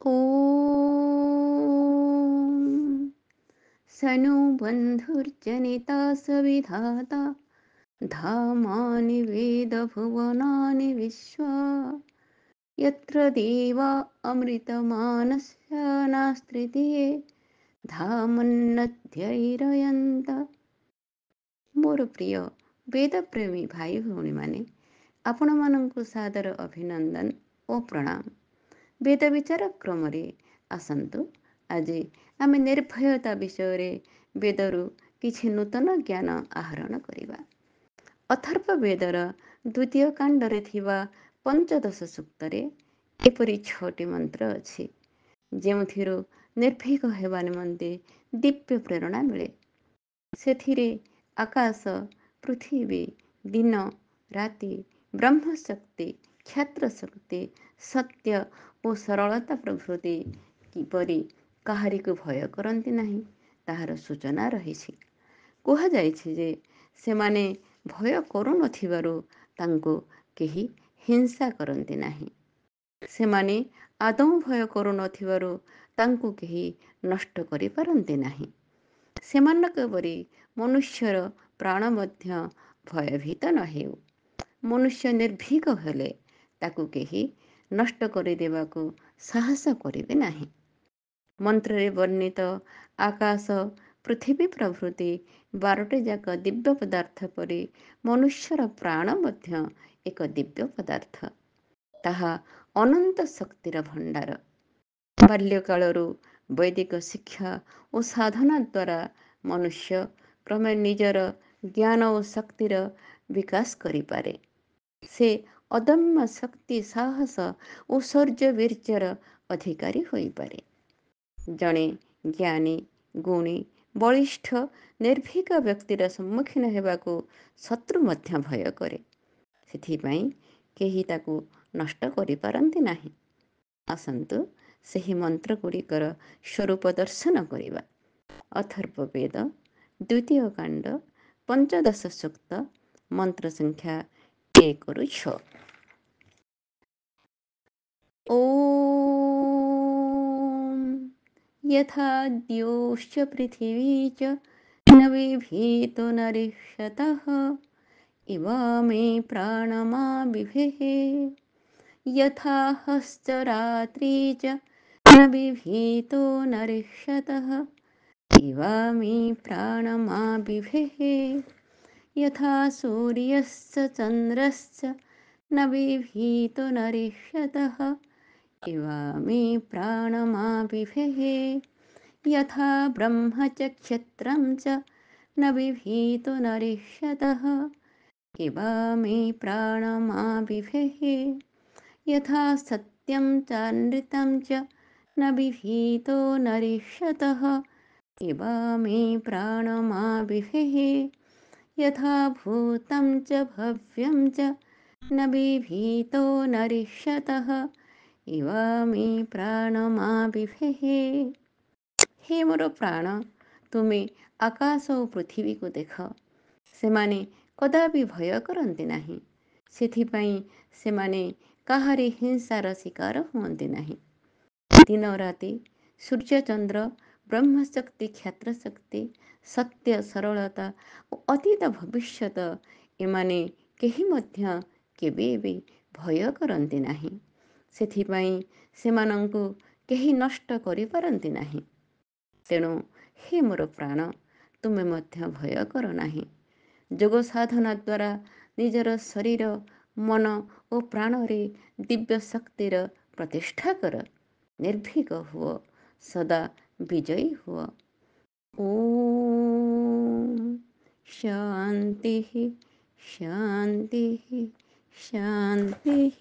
ॐ सनो बन्धुर्जनिता सविधाता धामानि वेदभुवनानि विश्वा यत्र देवा अमृतमानस्य नास्त्रितीये धामन्नध्यैरयन्त। ମୋର ପ୍ରିୟ ବେଦପ୍ରେମୀ ଭାଇ ଭଉଣୀମାନେ, ଆପଣମାନଙ୍କୁ ସାଦର ଅଭିନନ୍ଦନ ଓ ପ୍ରଣାମ। ବେଦ ବିଚାର କ୍ରମରେ ଆସନ୍ତୁ ଆଜି ଆମେ ନିର୍ଭୟତା ବିଷୟରେ ବେଦରୁ କିଛି ନୂତନ ଜ୍ଞାନ ଆହରଣ କରିବା। ଅଥର୍ବ ବେଦର ଦ୍ୱିତୀୟ କାଣ୍ଡରେ ଥିବା ପଞ୍ଚଦଶ ସୂକ୍ତରେ ଏପରି 6ଟି ମନ୍ତ୍ର ଅଛି, ଯେଉଁଥିରୁ ନିର୍ଭୀକ ହେବା ନିମନ୍ତେ ଦିବ୍ୟ ପ୍ରେରଣା ମିଳେ। ସେଥିରେ ଆକାଶ, ପୃଥିବୀ, ଦିନ, ରାତି, ବ୍ରହ୍ମଶକ୍ତି, କ୍ଷେତ୍ରଶକ୍ତି, ସତ୍ୟ ଓ ସରଳତା ପ୍ରଭୃତି କିପରି କାହାରିକୁ ଭୟ କରନ୍ତି ନାହିଁ ତାହାର ସୂଚନା ରହିଛି। କୁହାଯାଇଛି ଯେ ସେମାନେ ଭୟ କରୁନଥିବାରୁ ତାଙ୍କୁ କେହି ହିଂସା କରନ୍ତି ନାହିଁ। ସେମାନେ ଆଦୌ ଭୟ କରୁନଥିବାରୁ ତାଙ୍କୁ କେହି ନଷ୍ଟ କରିପାରନ୍ତି ନାହିଁ। ସେମାନଙ୍କ ପରି ମନୁଷ୍ୟର ପ୍ରାଣ ମଧ୍ୟ ଭୟଭୀତ ନ ହେଉ। ମନୁଷ୍ୟ ନିର୍ଭୀକ ହେଲେ ତାକୁ କେହି ନଷ୍ଟ କରିଦେବାକୁ ସାହସ କରିବେ ନାହିଁ। ମନ୍ତ୍ରରେ ବର୍ଣ୍ଣିତ ଆକାଶ, ପୃଥିବୀ ପ୍ରଭୃତି 12ଟି ଯାକ ଦିବ୍ୟ ପଦାର୍ଥ ପରି ମନୁଷ୍ୟର ପ୍ରାଣ ମଧ୍ୟ ଏକ ଦିବ୍ୟ ପଦାର୍ଥ। ତାହା ଅନନ୍ତ ଶକ୍ତିର ଭଣ୍ଡାର। ବାଲ୍ୟକାଳରୁ ବୈଦିକ ଶିକ୍ଷା ଓ ସାଧନା ଦ୍ୱାରା ମନୁଷ୍ୟ କ୍ରମେ ନିଜର ଜ୍ଞାନ ଓ ଶକ୍ତିର ବିକାଶ କରିପାରେ। ସେ ଅଦମ୍ୟ ଶକ୍ତି, ସାହସ ଓ ଶୌର୍ଯ୍ୟ-ବୀର୍ଯ୍ୟର ଅଧିକାରୀ ହୋଇପାରେ। ଜଣେ ଜ୍ଞାନୀ, ଗୁଣୀ, ବଳିଷ୍ଠ, ନିର୍ଭୀକ ବ୍ୟକ୍ତିର ସମ୍ମୁଖୀନ ହେବାକୁ ଶତ୍ରୁ ମଧ୍ୟ ଭୟ କରେ। ସେଥିପାଇଁ କେହି ତାକୁ ନଷ୍ଟ କରିପାରନ୍ତି ନାହିଁ। ଆସନ୍ତୁ ସେହି ମନ୍ତ୍ରଗୁଡ଼ିକର ସ୍ୱରୂପ ଦର୍ଶନ କରିବା। ଅଥର୍ବବେଦ ଦ୍ୱିତୀୟ କାଣ୍ଡ ପଞ୍ଚଦଶ ସୂକ୍ତ ମନ୍ତ୍ର ସଂଖ୍ୟା 1ରୁ 6। ॐ यथा द्योश्च पृथिवी च न बिभेतो नरिष्यतः इवामे प्राणमा बिभेः यथा हश्च रात्रि च न बिभेतो नरिष्यतः इवामे प्राणमा बिभेः यथा सूर्यश्च चन्द्रश्च न बिभेतो नरिष्यतः इवामे प्राणमा बिभेः यथा ब्रह्म च क्षत्रं च न बिभेतो नरिष्यतः इवामे प्राणमा बिभेः यथा सत्यं चानृतं च न बिभेतो नरिष्यतः इवामे प्राणमा बिभेः यथा भूतं च भव्यं च न बिभेतो नरिष्यतः इवामे प्राणमा बिभेः। हे ମୋର ପ୍ରାଣ, ତୁମେ ଆକାଶ ଓ ପୃଥିବୀକୁ ଦେଖ। ସେମାନେ କଦାପି ଭୟ କରନ୍ତି ନାହିଁ। ସେଥିପାଇଁ ସେମାନେ କାହାରି ହିଂସାର ଶିକାର ହୁଅନ୍ତି ନାହିଁ। ଦିନ ରାତି, ସୂର୍ଯ୍ୟଚନ୍ଦ୍ର, ବ୍ରହ୍ମଶକ୍ତି, କ୍ଷେତ୍ରଶକ୍ତି, ସତ୍ୟ, ସରଳତା ଓ ଅତୀତ ଭବିଷ୍ୟତ, ଏମାନେ କେହି ମଧ୍ୟ କେବେ ବି ଭୟ କରନ୍ତି ନାହିଁ। ସେଥିପାଇଁ ସେମାନଙ୍କୁ କେହି ନଷ୍ଟ କରିପାରନ୍ତି ନାହିଁ। ତେଣୁ ହେ ମୋର ପ୍ରାଣ, ତୁମେ ମଧ୍ୟ ଭୟ କର ନାହିଁ। ଯୋଗ ସାଧନା ଦ୍ୱାରା ନିଜର ଶରୀର, ମନ ଓ ପ୍ରାଣରେ ଦିବ୍ୟ ଶକ୍ତିର ପ୍ରତିଷ୍ଠା କର। ନିର୍ଭୀକ ହୁଅ, ସଦା ବିଜୟୀ ହୁଅ। ଓମ୍ ଶାନ୍ତିଃ ଶାନ୍ତିଃ ଶାନ୍ତିଃ।